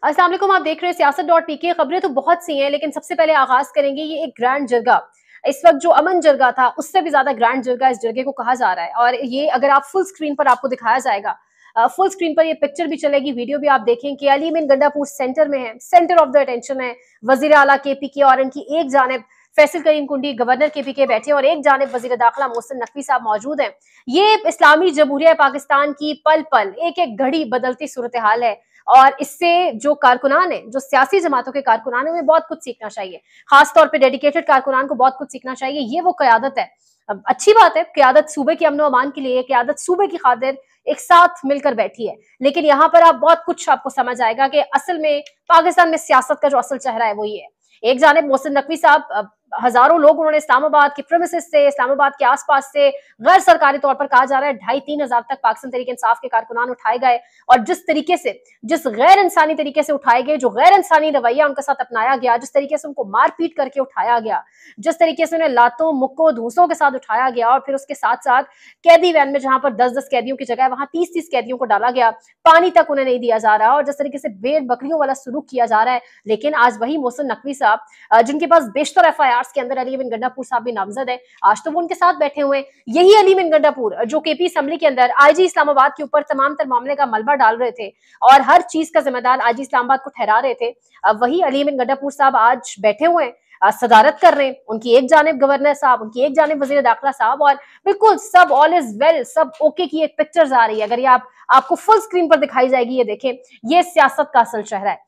अस्सलाम वालेकुम, आप देख रहे हैं सियासत.पीके। खबरें तो बहुत सी हैं, लेकिन सबसे पहले आगाज करेंगे ये एक ग्रैंड जरगा। इस वक्त जो अमन जरगा था, उससे भी ज्यादा ग्रैंड जरगा इस जरगे को कहा जा रहा है। और ये अगर आप फुल स्क्रीन पर आपको दिखाया जाएगा, फुल स्क्रीन पर ये पिक्चर भी चलेगी, वीडियो भी आप देखें कि अली मीन गंडापुर सेंटर में है, सेंटर ऑफ द अटेंशन है। वजीर आला केपी के और इनकी एक जानिब फैसल करीम कुंडी गवर्नर केपी के बैठे और एक जानिब वजीर दाखिला मोहसिन नकवी साहब मौजूद हैं। ये इस्लामी जमहूरिया पाकिस्तान की पल पल एक एक घड़ी बदलती सूरत हाल है। और इससे जो कारकुनान है, जो सियासी जमातों के कारकुनान है, हमें बहुत कुछ सीखना चाहिए। खासतौर पे डेडिकेटेड कारकुनान को बहुत कुछ सीखना चाहिए। ये वो क़यादत है। अब अच्छी बात है, क़यादत सूबे के अमन अमान के लिए, क़यादत सूबे की खातिर एक साथ मिलकर बैठी है। लेकिन यहाँ पर आप बहुत कुछ आपको समझ आएगा कि असल में पाकिस्तान में सियासत का जो असल चेहरा है वो ये है। एक जानिब मोहसिन नकवी साहब, हजारों लोग उन्होंने इस्लामाबाद के प्रेमिसेस से, इस्लामाबाद के आसपास से गैर सरकारी तौर पर कहा जा रहा है 2,500-3 हजार तक पाकिस्तान तहरीक इंसाफ के कारकुनान उठाए गए। और जिस तरीके से, जिस गैर इंसानी तरीके से उठाए गए, जो गैर इंसानी रवैया उनके साथ अपनाया गया, जिस तरीके से उनको मारपीट करके उठाया गया, जिस तरीके से उन्हें लातों मुक्कों धूसों के साथ उठाया गया, और फिर उसके साथ साथ कैदी वैन में जहां पर 10-10 कैदियों की जगह वहां 30-30 कैदियों को डाला गया, पानी तक उन्हें नहीं दिया जा रहा, और जिस तरीके से भेड़ बकरियों वाला सलूक किया जा रहा है। लेकिन आज वही मोहसिन नकवी साहब, जिनके पास बेशतर FIRs के अंदर अली बिन गंडापुर साहब भी नामजद है, आज तो वो उनके साथ बैठे हुए हैं। यही अली बिन गंडापुर जो केपी असेंबली के अंदर IG इस्लामाबाद के ऊपर तमाम तर मामले का मलबा डाल रहे थे और हर चीज का जिम्मेदार IG इस्लामाबाद को ठहरा रहे थे, वही अली बिन गंडापुर साहब आज बैठे हुए हैं, सदारत कर रहे हैं। उनकी एक जानिब गवर्नर साहब, उनकी एक जानिब वजीर दाखिला साहब, और बिल्कुल सब ऑल इज वेल, सब ओके की एक पिक्चर आ रही है। अगर ये आपको फुल स्क्रीन पर दिखाई जाएगी, ये देखें, ये सियासत का असल चेहरा है।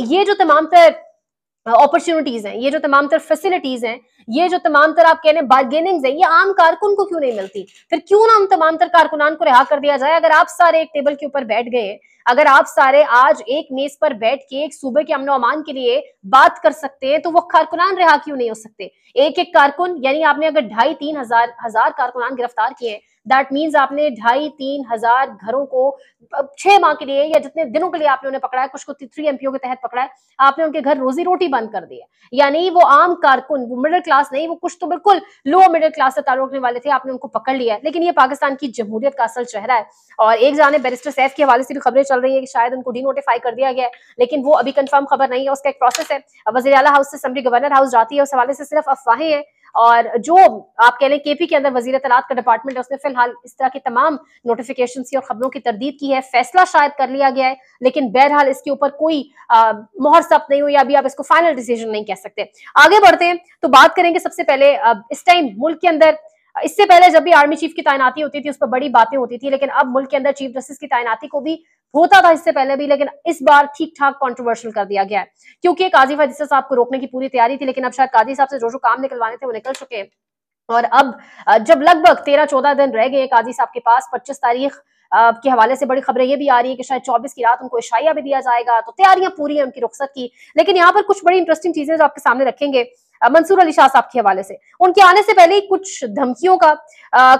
ये जो तमाम तर अपॉर्चुनिटीज हैं, ये जो तमाम तर फैसिलिटीज हैं, ये जो तमाम तर आप कह रहे हैं बार्गेनिंग्स हैं, ये आम कारकुन को क्यों नहीं मिलती? फिर क्यों ना हम तमाम तर कारकुनान को रिहा कर दिया जाए? अगर आप सारे एक टेबल के ऊपर बैठ गए, अगर आप सारे आज एक मेज पर बैठ के एक सूबे के अमन अमान के लिए बात कर सकते हैं, तो वो कारकुनान रिहा क्यों नहीं हो सकते? एक एक कारकुन, यानी आपने अगर 2,500-3 हजार कारकुनान गिरफ्तार किए, दैट मीन्स आपने 2,500-3 हजार घरों को 6 माह के लिए या जितने दिनों के लिए आपने उन्हें पकड़ा है, कुछ को 3 MPO के तहत पकड़ा है, आपने उनके घर रोजी रोटी बंद कर दी है। यानी वो आम कारकुन, वो मिडिल क्लास नहीं, वो कुछ तो बिल्कुल लो मिडिल क्लास से ताल्लुक रखने वाले थे, आपने उनको पकड़ लिया है। लेकिन ये पाकिस्तान की जमहूरियत का असल चेहरा है। और एक जाने बैरिस्टर सैफ के हवाले से भी खबरें चल रही है कि शायद उनको डिनोटिफाई कर दिया गया है, लेकिन वो अभी कंफर्म खबर नहीं है, उसका एक प्रोसेस है। वजीर आला हाउस से असेंबली गवर्नर हाउस जाती है, उस हवाले से सिर्फ अफवाहें हैं। और जो आप कह लें केपी के अंदर वजीर तलात का डिपार्टमेंट है, उसने फिलहाल इस तरह की तमाम नोटिफिकेशन और खबरों की तरदीद की है। फैसला शायद कर लिया गया है, लेकिन बहरहाल इसके ऊपर कोई मोहर सख्त नहीं हुई, अभी आप इसको फाइनल डिसीजन नहीं कह सकते। आगे बढ़ते हैं तो बात करेंगे सबसे पहले इस टाइम मुल्क के अंदर, इससे पहले जब भी आर्मी चीफ की तैनाती होती थी उस पर बड़ी बातें होती थी, लेकिन अब मुल्क के अंदर चीफ जस्टिस की तैनाती को भी होता था इससे पहले भी, लेकिन इस बार ठीक ठाक कंट्रोवर्शियल कर दिया गया है, क्योंकि काजी फैसल साहब को रोकने की पूरी तैयारी थी, लेकिन अब शायद काजी साहब से जो काम निकलवाने थे वो निकल चुके हैं। और अब जब लगभग 13-14 दिन रह गए काजी साहब के पास, 25 तारीख के हवाले से बड़ी खबरें ये भी आ रही है कि शायद 24 की रात उनको इशाया भी दिया जाएगा, तो तैयारियां पूरी हैं उनकी रुखसत की। लेकिन यहाँ पर कुछ बड़ी इंटरेस्टिंग चीजें जो आपके सामने रखेंगे मंसूर अली शाह साहब के हवाले से, उनके आने से पहले ही कुछ धमकियों का,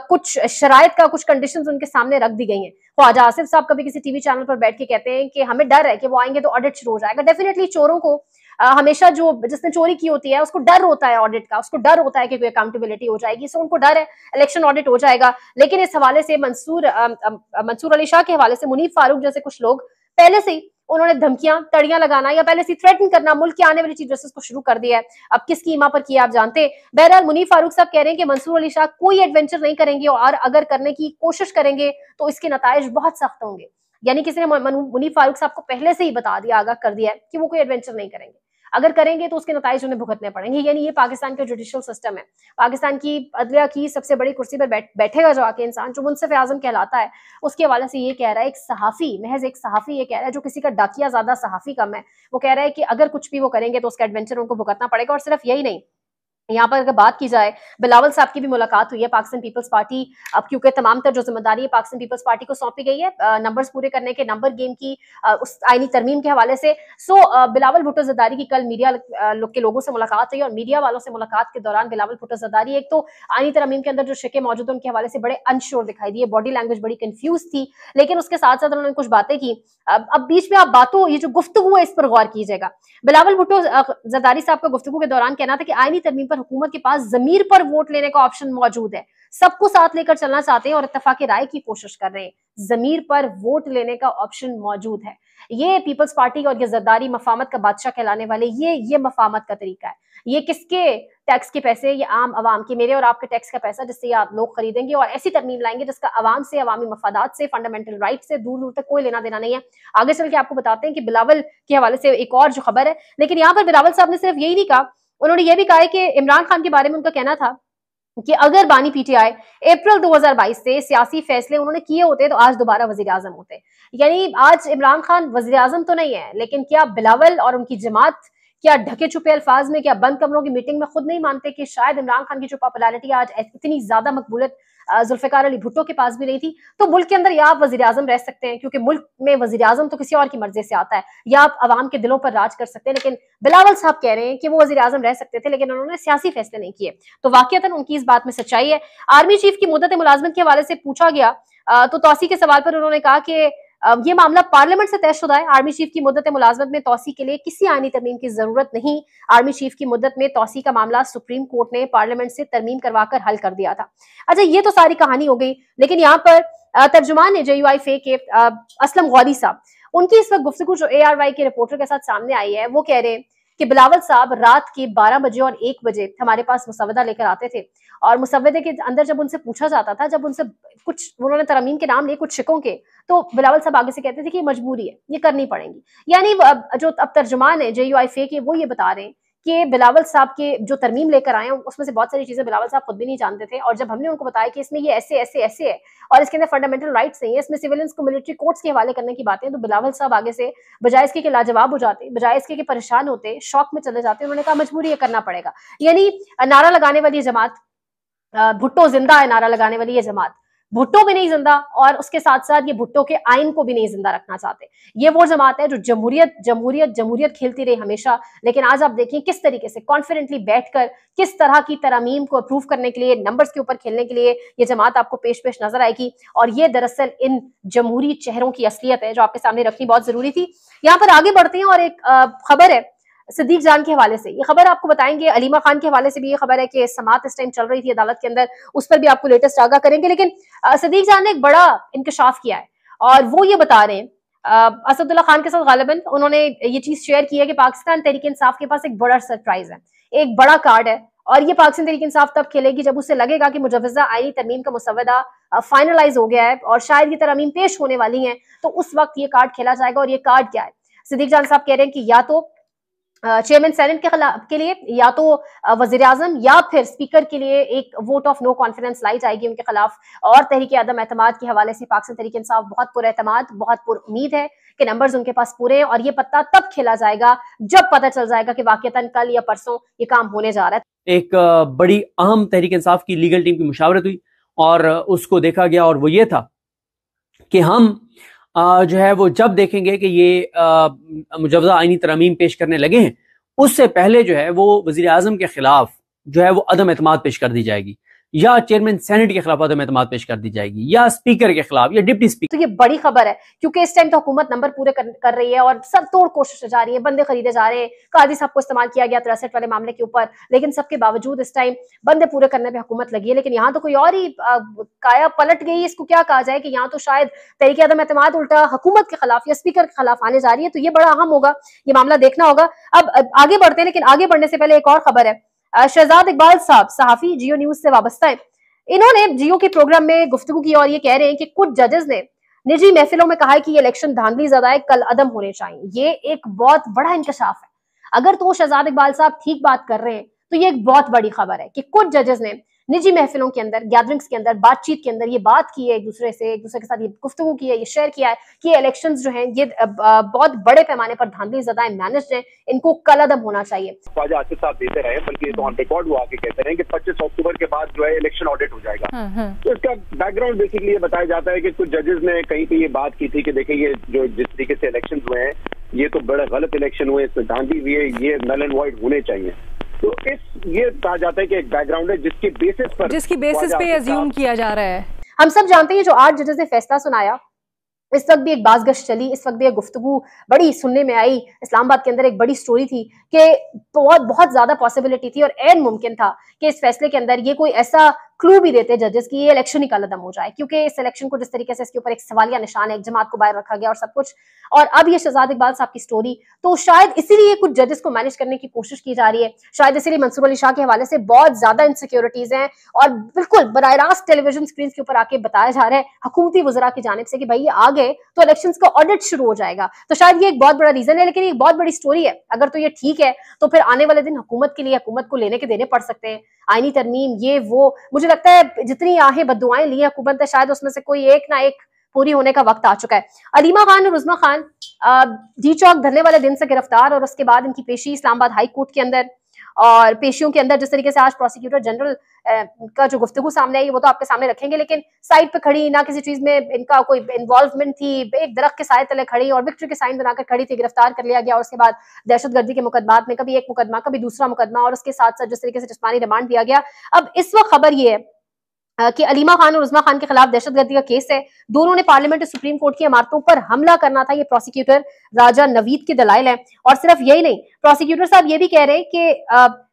कुछ शराइत का, कुछ कंडीशंस उनके सामने रख दी गई हैं। ख्वाजा आसिफ साहब कभी किसी टीवी चैनल पर बैठ के कहते हैं कि हमें डर है कि वो आएंगे तो ऑडिट शुरू हो जाएगा। डेफिनेटली चोरों को हमेशा, जो जिसने चोरी की होती है उसको डर होता है ऑडिट का, उसको डर होता है कि कोई अकाउंटेबिलिटी हो जाएगी, सो उनको डर है इलेक्शन ऑडिट हो जाएगा। लेकिन इस हवाले से मंसूर अली शाह के हवाले से मुनीफ फारूक जैसे कुछ लोग पहले से ही उन्होंने धमकियां, तड़ियां लगाना या पहले से थ्रेटन करना मुल्क के आने वाली चीफ जस्टिस को शुरू कर दिया है। अब किस कीमा पर किया आप जानते हैं। बहरहाल मुनीफ फारूक साहब कह रहे हैं कि मंसूर अली शाह कोई एडवेंचर नहीं करेंगे, और अगर करने की कोशिश करेंगे तो इसके नताइज बहुत सख्त होंगे। यानी किसी ने मुनीफ फारूक साहब को पहले से ही बता दिया, आगाह कर दिया है कि वो कोई एडवेंचर नहीं करेंगे, अगर करेंगे तो उसके नताइज उन्हें भुगतने पड़ेंगे। यानी ये पाकिस्तान का जुडिशियल सिस्टम है, पाकिस्तान की अदलिया की सबसे बड़ी कुर्सी पर बैठेगा जो आके इंसान, जो मुंसिफ आजम कहलाता है, उसके हवाले से ये कह रहा है, एक सहाफी, महज एक सहाफी ये कह रहा है, जो किसी का डाकिया ज्यादा सहाफी कम है, वो कह रहा है कि अगर कुछ भी वो करेंगे तो उसका एडवेंचर उनको भुगतना पड़ेगा। और सिर्फ यही नहीं, यहाँ पर अगर बात की जाए, बिलावल साहब की भी मुलाकात हुई है पाकिस्तान पीपल्स पार्टी, अब क्योंकि तमाम तर जो जिम्मेदारी है पाकिस्तान पीपल्स पार्टी को सौंपी गई है नंबर्स पूरे करने के, नंबर गेम की, उस आईनी तरमीम के हवाले से। सो बिलावल भुट्टो जरदारी की कल मीडिया के लोगों से मुलाकात हुई, और मीडिया वालों से मुलाकात के दौरान बिलावल भुट्टो जरदारी, एक तो आईनी तरमीम के अंदर जो शिके मौजूद है उनके हवाले से बड़े अनश्योर दिखाई दिए, बॉडी लैंग्वेज बड़ी कंफ्यूज थी, लेकिन उसके साथ साथ उन्होंने कुछ बातें की। अब बीच में आप बातों, ये जो गुफ्तगू है इस पर गौर कीजिएगा। बिलावल भुट्टो जरदारी साहब का गुफ्तगू के दौरान कहना था कि आईनी तरमीम पर हुकूमत के पास जमीर पर वोट लेने का ऑप्शन मौजूद है, सबको साथ लेकर चलना चाहते हैं और इत्तेफाक राय की कोशिश कर रहे हैं, जमीर पर वोट लेने का ऑप्शन मौजूद है। ये पीपल्स पार्टी और ये जरदारी मफामत का बादशाह कहलाने वाले ये मफामत का तरीका है। ये किसके टैक्स के पैसे, ये आम आवाम के, मेरे और आपके टैक्स का पैसा जिससे आप लोग खरीदेंगे और ऐसी तरमीम लाएंगे जिसका आवाम से, अवामी मफादात से, फंडामेंटल राइट से दूर दूर तक कोई लेना देना नहीं है। आगे चल के आपको बताते हैं कि बिलावल के हवाले से एक और जो खबर है, लेकिन यहाँ पर बिलावल साहब ने सिर्फ यही नहीं कहा, उन्होंने ये भी कहा है कि इमरान खान के बारे में उनका कहना था कि अगर बानी पीटीआई अप्रैल 2022 से सियासी फैसले उन्होंने किए होते तो आज दोबारा वजीर आजम होते। यानी आज इमरान खान वजीर आजम तो नहीं है, लेकिन क्या बिलावल और उनकी जमात क्या ढके छुपे अल्फाज में, क्या बंद कमरों की मीटिंग में खुद नहीं मानते कि शायद इमरान खान की जो पॉपुलैरिटी आज इतनी ज्यादा मकबूलियत जुल्फिकार अली भुट्टो के पास भी नहीं थी। तो मुल्क के अंदर या आप वजीर आजम रह सकते हैं, क्योंकि मुल्क में वजीर आजम तो किसी और की मर्जी से आता है, या आप अवाम के दिलों पर राज कर सकते हैं। लेकिन बिलावल साहब कह रहे हैं कि वो वजीर आजम रह सकते थे, लेकिन उन्होंने सियासी फैसले नहीं किए। तो वाकईतन उनकी इस बात में सच्चाई है। आर्मी चीफ की मुद्दत मुलाजमत के हवाले से पूछा गया तो तौसी के सवाल पर उन्होंने कहा कि ये मामला पार्लियामेंट से तयशुदा है। आर्मी चीफ की मुद्दत मुलाजमत में तौसी के लिए किसी आईनी तरमीम की जरूरत नहीं। आर्मी चीफ की मुद्दत में तौसी का मामला सुप्रीम कोर्ट ने पार्लियामेंट से तरमीम करवाकर हल कर दिया था। अच्छा, ये तो सारी कहानी हो गई, लेकिन यहाँ पर तर्जुमान JUIFA के असलम गौरी साहब, उनकी इस वक्त गुफ्तगू जो ARY के रिपोर्टर के साथ सामने आई है, वो कह रहे हैं कि बिलावल साहब रात के 12 बजे और 1 बजे हमारे पास मुसवदा लेकर आते थे, और मुसवदे के अंदर जब उनसे पूछा जाता था, जब उनसे कुछ उन्होंने तरमीम के नाम लिए कुछ शिकों के, तो बिलावल साहब आगे से कहते थे कि ये मजबूरी है, ये करनी पड़ेगी। यानी जो अब तर्जुमान है JUIFA के, वो ये बता रहे हैं कि बिलावल साहब के जो तरमीम लेकर आए हैं उसमें से बहुत सारी चीजें बिलावल साहब खुद भी नहीं जानते थे, और जब हमने उनको बताया कि इसमें ये ऐसे ऐसे ऐसे है और इसके अंदर फंडामेंटल राइट्स नहीं है, इसमें सिविलियंस को मिलिट्री कोर्ट्स के हवाले करने की बातें, तो बिलावल साहब आगे से बजाय इसके कि लाजवाब हो जाते, बजाय इसके कि परेशान होते, शौक में चले जाते, उन्होंने कहा मजबूरी ये करना पड़ेगा। यानी नारा लगाने वाली जमात, भुट्टो जिंदा है नारा लगाने वाली ये जमात, भुट्टो भी नहीं जिंदा, और उसके साथ साथ ये भुट्टो के आइन को भी नहीं जिंदा रखना चाहते। ये वो जमात है जो जमहूरियत जमहूरियत जमहूरियत खेलती रही हमेशा, लेकिन आज आप देखिए किस तरीके से कॉन्फिडेंटली बैठकर किस तरह की तरमीम को अप्रूव करने के लिए, नंबर्स के ऊपर खेलने के लिए ये जमात आपको पेश पेश नजर आएगी। और ये दरअसल इन जमहूरी चेहरों की असलियत है जो आपके सामने रखनी बहुत जरूरी थी। यहाँ पर आगे बढ़ते हैं और एक खबर है सिद्दीक जान के हवाले से। ये खबर आपको बताएंगे, अलीमा खान के हवाले से भी ये खबर है कि समात इस टाइम चल रही थी अदालत के अंदर, उस पर भी आपको लेटेस्ट आगाह करेंगे। लेकिन सिद्दीक जान ने एक बड़ा इंकशाफ किया है और वो ये बता रहे हैं असदुल्ला खान के साथ गालिबन उन्होंने ये चीज शेयर की है कि पाकिस्तान तहरीक इंसाफ के पास एक बड़ा सरप्राइज है, एक बड़ा कार्ड है, और ये पाकिस्तान तहरीक इंसाफ तब खेलेगी जब उसे लगेगा कि मुजव्वजा आईनी तरमीम का मुसवदा फाइनलाइज हो गया है और शायद ये तरमीम पेश होने वाली है, तो उस वक्त ये कार्ड खेला जाएगा। और ये कार्ड क्या है? सिद्दीक जान साहब कह रहे हैं कि या तो चेयरमैन सेनेट के लिए, या तो वजीर आजम, या फिर स्पीकर के लिए एक वोट ऑफ नो कॉन्फिडेंस लाई जाएगी उनके खिलाफ। और तहरीक अदम एतमाद के हवाले से पाकिस्तान तहरीक इंसाफ बहुत पुरएतमाद, बहुत पुरुम्मीद है कि नंबर्स उनके पास पूरे हैं, और ये पत्ता तब खेला जाएगा जब पता चल जाएगा कि वाकईतन कल या परसों ये काम होने जा रहा है। एक बड़ी अहम तहरीक इंसाफ की लीगल टीम की मुशावरत हुई और उसको देखा गया, और वो ये था कि हम जो है वो जब देखेंगे कि ये मुजव्वजा आईनी तरमीम पेश करने लगे हैं, उससे पहले जो है वो वजीर आजम के खिलाफ जो है वो अदम एतमाद पेश कर दी जाएगी, या चेयरमैन सेनेट के खिलाफ अदम एतमाद पेश कर दी जाएगी, या स्पीकर के खिलाफ, या डिप्टी स्पीकर। तो ये बड़ी खबर है, क्योंकि इस टाइम तो हुकूमत नंबर पूरे कर रही है और सब तोड़ कोशिश जा रही है, बंदे खरीदे जा रहे हैं। काजी साहब को इस्तेमाल किया गया 63 वाले मामले के ऊपर, लेकिन सबके बावजूद इस टाइम बंदे पूरे करने पे हुकूमत लगी है। लेकिन यहाँ तो कोई और ही काया पलट गई, इसको क्या कहा जाए, कि यहाँ तो शायद तहरीक अदम एतमाद उल्टा हुकूमत के खिलाफ या स्पीकर के खिलाफ आने जा रही है। तो ये बड़ा अहम होगा, ये मामला देखना होगा। अब आगे बढ़ते हैं, लेकिन आगे बढ़ने से पहले एक और खबर है। शहजाद इकबाल साहब सहाफी, जियो न्यूज से वाबस्ता है, इन्होंने जियो के प्रोग्राम में गुफ्तगू की और ये कह रहे हैं कि कुछ जजेस ने निजी महफिलों में कहा है कि ये इलेक्शन धांधली ज़्यादा है, कल अदम होने चाहिए। ये एक बहुत बड़ा इंकशाफ है। अगर तो शहजाद इकबाल साहब ठीक बात कर रहे हैं तो ये एक बहुत बड़ी खबर है कि कुछ जजेस ने निजी महफिलों के अंदर, गैदरिंग्स के अंदर, बातचीत के अंदर ये बात की है, एक दूसरे के साथ ये गुफ्तगू की है, ये शेयर किया है कि इलेक्शंस जो हैं ये बहुत बड़े पैमाने पर धांधली ज़्यादा है, मैनेज्ड है, इनको कल अदम होना चाहिए। ख्वाजा आसिफ साहब देते रहे, बल्कि तो ऑन रिकॉर्ड वो आके कहते रहे कि 25 अक्टूबर के बाद जो है इलेक्शन ऑडिट हो जाएगा। तो इसका बैकग्राउंड बेसिकली ये बताया जाता है कि कुछ जजेस ने कहीं पे ये बात की थी कि देखिए ये जो जिस तरीके से इलेक्शन हुए हैं ये तो बड़े गलत इलेक्शन हुए, इसमें धांधली हुई है, ये नल एंड वॉइड होने चाहिए। तो ये कहा जाता है कि एक बैकग्राउंड है जिसकी बेसिस पे अज्यूम किया जा रहा है। हम सब जानते हैं जो 8 जजेस ने फैसला सुनाया, इस वक्त भी एक बाज़गश्त चली, इस वक्त भी एक गुफ्तगू बड़ी सुनने में आई। इस्लामाबाद के अंदर एक बड़ी स्टोरी थी कि बहुत ज्यादा पॉसिबिलिटी थी और एन मुमकिन था कि इस फैसले के अंदर ये कोई ऐसा क्लू भी देते जजेस की ये इलेक्शन ही कलअदम हो जाए, क्योंकि इस इलेक्शन को जिस तरीके से इसके ऊपर एक सवालिया निशान है, एक जमात को बाहर रखा गया और सब कुछ, और अब ये शहजाद इकबाल साहब की स्टोरी, तो शायद इसीलिए कुछ जजेस को मैनेज करने की कोशिश की जा रही है, शायद इसीलिए मंसूर अली शाह के हवाले से बहुत ज्यादा इनसिक्योरिटीज हैं और बिल्कुल बराह रास्त टेलीविजन स्क्रीन के ऊपर आके बताया जा रहा है हुकूमती वज़रा की जानिब से कि भाई ये आ गए तो इलेक्शंस का ऑडिट शुरू हो जाएगा। तो शायद ये एक बहुत बड़ा रीजन है, लेकिन ये एक बहुत बड़ी स्टोरी है। अगर तो ये ठीक है तो फिर आने वाले दिन हुकूमत के लिए हुकूमत को लेने के देने पड़ सकते हैं, आईनी तरमीम ये वो। मुझे लगता है जितनी आहें बद्दुआएं ली हुकूमत है, शायद उसमें से कोई एक ना एक पूरी होने का वक्त आ चुका है। अलीमा खान और उज़मा खान जी चौक धरने वाले दिन से गिरफ्तार, और उसके बाद इनकी पेशी इस्लामाबाद हाई कोर्ट के अंदर, और पेशियों के अंदर जिस तरीके से आज प्रोसिक्यूटर जनरल का जो गुफ्तगू सामने आई वो तो आपके सामने रखेंगे, लेकिन साइड पे खड़ी, ना किसी चीज में इनका कोई इन्वॉल्वमेंट थी, एक दरख्त के साए तले खड़ी और विक्ट्री के साइन बनाकर खड़ी थी, गिरफ्तार कर लिया गया। और उसके बाद दहशतगर्दी के मुकदमात में कभी एक मुकदमा कभी दूसरा मुकदमा, और उसके साथ साथ जिस तरीके से जिस्मानी रिमांड दिया गया। अब इस वक्त खबर ये है कि अलीमा खान और उज़मा खान के खिलाफ दहशतगर्दी का केस है। दोनों ने पार्लियामेंट और सुप्रीम कोर्ट की इमारतों पर हमला करना था, ये प्रोसिक्यूटर राजा नवीद के दलाइल है। और सिर्फ यही नहीं, प्रोसिक्यूटर साहब ये भी कह रहे हैं कि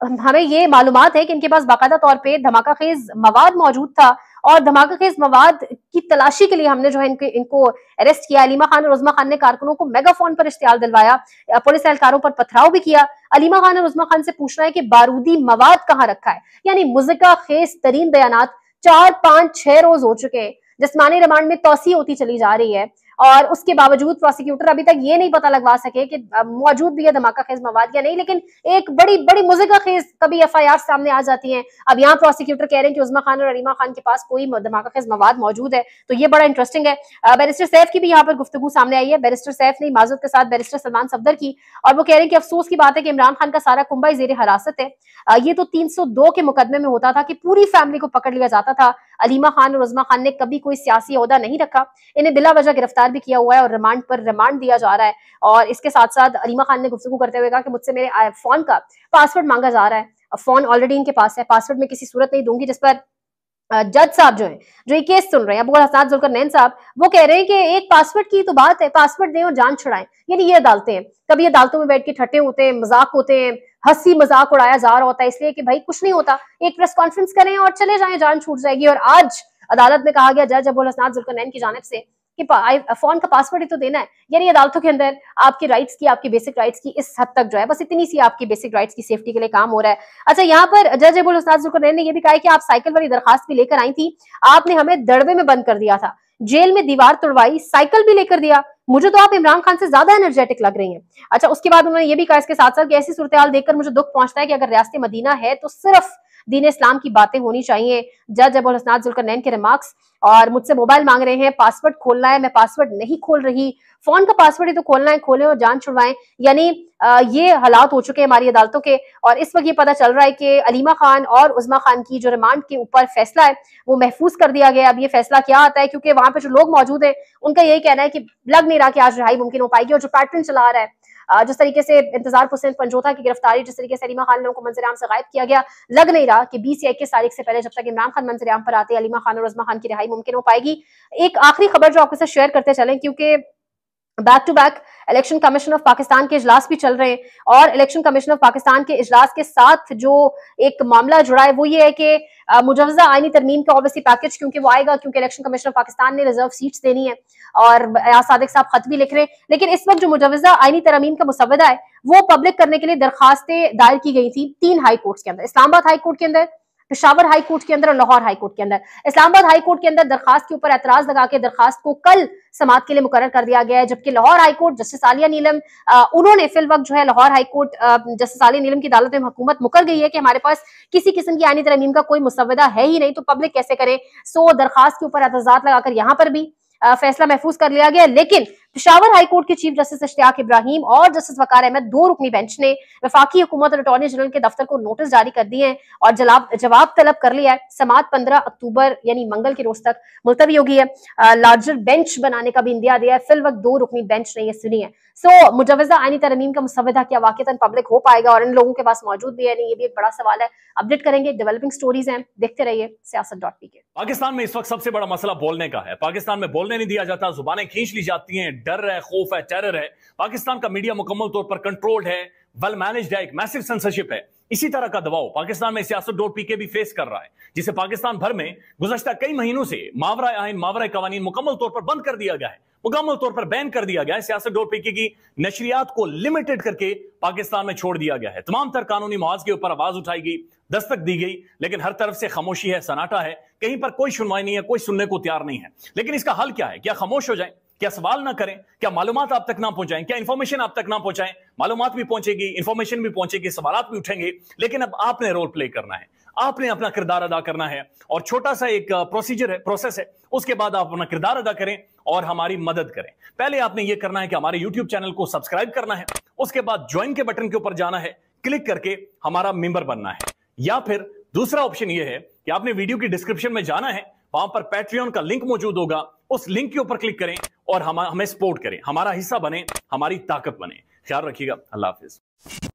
हमें ये मालूमात है कि इनके पास बाकायदा तौर पे धमाका खेज मवाद मौजूद था, और धमाका खेज मवाद की तलाशी के लिए हमने जो है इनको अरेस्ट किया। अलीमा खान और उज़मा खान ने कारकुनों को मेगाफोन पर इश्तियाल दिलवाया, पुलिस एहलकारों पर पथराव भी किया। अलीमा खान और उज़मा खान से पूछना है कि बारूदी मवाद कहाँ रखा है, यानी मुज़क्का खेज तरीन बयानात 4, 5, 6 रोज हो चुके हैं, जिस्मानी रिमांड में तौसी होती चली जा रही है, और उसके बावजूद प्रोसिक्यूटर अभी तक ये नहीं पता लगवा सके कि मौजूद भी है धमाका खेज मवाद या नहीं। लेकिन एक बड़ी बड़ी मुज़क्का खेज कभी एफआईआर सामने आ जाती है। अब यहाँ प्रोसिक्यूटर कह रहे हैं कि उज़मा खान और अलीमा खान के पास कोई धमाका खेज मवाद मौजूद है, तो ये बड़ा इंटरेस्टिंग है। बैरिस्टर सैफ की भी यहाँ पर गुफ्तगू सामने आई है, बैरिस्टर सैफ ने माजूद के साथ बैरिस्टर सलमान सफदर की, और वो कह रहे हैं कि अफसोस की बात है कि इमरान खान का सारा कुंबा जेर हिरासत है। ये तो 302 के मुकदमे में होता था कि पूरी फैमिली को पकड़ लिया जाता था। अलीमा खान और उज़मा खान ने कभी कोई सियासी ओहदा नहीं रखा, इन्हें बिला वजह गिरफ्तार भी किया हुआ है और रिमांड पर रिमांड दिया जा रहा है। और इसके साथ साथ अलीमा खान ने गुफ्तगू करते हुए कहा कि मुझसे मेरे फोन का पासवर्ड मांगा जा रहा है, फोन ऑलरेडी इनके पास है, पासवर्ड में किसी सूरत नहीं दूंगी। जिस पर जज साहब जो ये केस सुन रहे हैं, अबू हसन जुल्करनैन साहब, वो कह रहे हैं कि एक पासवर्ड की तो बात है, पासवर्ड दें और जान छुड़ाएं। यानी ये अदालतें हैं, कभी अदालतों में बैठ के ठट्टे होते हैं, मजाक होते हैं, हंसी मजाक उड़ाया जा रहा होता है, इसलिए कि भाई कुछ नहीं होता, एक प्रेस कॉन्फ्रेंस करें और चले जाएं, जान छूट जाएगी। और आज अदालत में कहा गया जज अबू हसन जुल्करनैन की जानिब से कि फोन का पासवर्ड ही तो देना है। यानी अदालतों के अंदर आपकी राइट्स की, आपकी बेसिक राइट्स की इस हद तक जो है, बस इतनी सी आपकी बेसिक राइट्स की सेफ्टी के लिए काम हो रहा है। अच्छा, यहाँ पर जज अबू हसन जुल्करनैन ने यह भी कहा कि आप साइकिल वाली दरखास्त भी लेकर आई थी, आपने हमें दड़बे में बंद कर दिया था, जेल में दीवार तोड़वाई, साइकिल भी लेकर दिया, मुझे तो आप इमरान खान से ज्यादा एनर्जेटिक लग रही हैं। अच्छा, उसके बाद उन्होंने ये भी कहा इसके साथ साथ कि ऐसी सूरत हाल देखकर मुझे दुख पहुंचता है कि अगर रियासत मदीना है तो सिर्फ दीन इस्लाम की बातें होनी चाहिए। जज अबू हसन जुल्करनैन के रिमार्क्स, और मुझसे मोबाइल मांग रहे हैं, पासवर्ड खोलना है, मैं पासवर्ड नहीं खोल रही, फोन का पासवर्ड ही तो खोलना है, खोलें और जान छुड़वाएं। यानी ये हालात हो चुके हैं हमारी अदालतों के। और इस वक्त ये पता चल रहा है कि अलीमा खान और उज़मा खान की जो रिमांड के ऊपर फैसला है वो महफूज कर दिया गया। अब ये फैसला क्या आता है, क्योंकि वहां पे जो लोग मौजूद हैं उनका यही कहना है कि लग नहीं रहा कि आज रिहाई मुमकिन हो पाएगी। और जो पैटर्न चला रहा है, जिस तरीके से इंतजार हुसैन पंजोता की गिरफ्तारी, जिस तरीके से अलीमा खान लोगों को मंजर-ए-आम से गायब किया गया, लग नहीं रहा कि 20 या 21 तारीख से पहले जब तक इमरान खान मंजर-ए-आम पर आते अलीमा खान और उज़मा खान की रिहाई मुमकिन हो पाएगी। एक आखिरी खबर जो आपके साथ शेयर करते चलें, क्योंकि back to back election commission of Pakistan के इजलास भी चल रहे हैं, और इलेक्शन कमीशन ऑफ पाकिस्तान के इजलास के साथ जो एक मामला जुड़ा है वो ये है कि मुजवजा आईनी तरमीम का ऑब्वियसली पैकेज क्योंकि वो आएगा, क्योंकि इलेक्शन कमीशन ऑफ पाकिस्तान ने रिजर्व सीट्स देनी है और सादिक साहब खत भी लिख रहे हैं। लेकिन इस वक्त जो मुजवजा आईनी तरमीम का मुसवदा है वो पब्लिक करने के लिए दरखास्तें दायर की गई थी 3 हाई कोर्ट्स के अंदर, इस्लामाबाद हाई कोर्ट के अंदर, पेशावर हाई कोर्ट के अंदर और लाहौर हाई कोर्ट के अंदर। इस्लामाबाद हाई कोर्ट के अंदर दरखास्त के ऊपर एतराज लगा के दरखास्त को कल समाअत के लिए मुकर्रर कर दिया गया है, जबकि Lahore high court justice Aliya Neelam उन्होंने फिल वक्त जो है Lahore high court justice Aliya Neelam की अदालत में हुकूमत मुकर गई है कि हमारे पास किसी किस्म की आईनी तरमीम का कोई मुसवदा है ही नहीं, तो पब्लिक कैसे करे। सो दरखास्त के ऊपर एतजाज लगाकर यहाँ पर भी फैसला महफूज कर लिया गया। लेकिन पेशावर हाई कोर्ट के चीफ जस्टिस इश्तियाक इब्राहिम और जस्टिस वकार अहमद 2 रुकनी बेंच ने वफाकी हुकूमत और अटॉर्नी जनरल के दफ्तर को नोटिस जारी कर दिए हैं और जवाब तलब कर लिया है। समाअत 15 अक्टूबर यानी मंगल के रोज तक मुलतवी होगी है। लार्जर बेंच बनाने का भी इंदिया दिया है, फिल वक्त 2 रुकनी बेंच ने यह सुनी है। सो मुजवजा आईनी तरमीम का मुसवदा क्या वाकईतन पब्लिक हो पाएगा और इन लोगों के पास मौजूद भी है नहीं, ये भी एक बड़ा सवाल है। अपडेट करेंगे, डेवलपिंग स्टोरीज हैं, देखते रहिए सियासत.pk। पाकिस्तान में इस वक्त सबसे बड़ा मसला बोलने का है। पाकिस्तान में बोलने नहीं दिया जाता, जुबानें खींच ली जाती हैं, डर है, खौफ है, टेरर है। पाकिस्तान का मीडिया मुकम्मल तौर पर कंट्रोल्ड है, वेल मैनेज्ड है, एक मैसिव सेंसरशिप है। इसी तरह का दबाव पाकिस्तान में Siyasat.pk भी फेस कर रहा है, जिसे पाकिस्तान भर में गुज़श्ता कई महीनों से मावरा आइन, मावरा कवानीन मुकम्मल तौर पर बंद कर दिया गया है, मुकम्मल तौर पर बैन कर दिया गया है। Siyasat.pk की नशरियात को लिमिटेड करके पाकिस्तान में छोड़ दिया गया है। तमाम तर कानूनी मवाज के ऊपर आवाज उठाई गई, दस्तक दी गई, लेकिन हर तरफ से खामोशी है, सन्नाटा है, कहीं पर कोई सुनवाई नहीं है, कोई सुनने को तैयार नहीं है। लेकिन इसका हल क्या है? क्या खामोश हो जाए? क्या सवाल ना करें? क्या मालूमात आप तक ना पहुंचाएं? क्या इंफॉर्मेशन आप तक ना पहुंचाएं? मालूमात भी पहुंचेगी, इंफॉर्मेशन भी पहुंचेगी, सवालात भी उठेंगे, लेकिन अब आपने रोल प्ले करना है, आपने अपना किरदार अदा करना है। और छोटा सा एक प्रोसीजर है, प्रोसेस है, उसके बाद आप अपना किरदार अदा करें और हमारी मदद करें। पहले आपने यह करना है कि हमारे यूट्यूब चैनल को सब्सक्राइब करना है, उसके बाद ज्वाइन के बटन के ऊपर जाना है, क्लिक करके हमारा मेंबर बनना है। या फिर दूसरा ऑप्शन यह है कि आपने वीडियो की डिस्क्रिप्शन में जाना है, वहां पर पैट्रियन का लिंक मौजूद होगा, उस लिंक के ऊपर क्लिक करें और हमें सपोर्ट करें, हमारा हिस्सा बने, हमारी ताकत बने। ख्याल रखिएगा। अल्लाह हाफिज।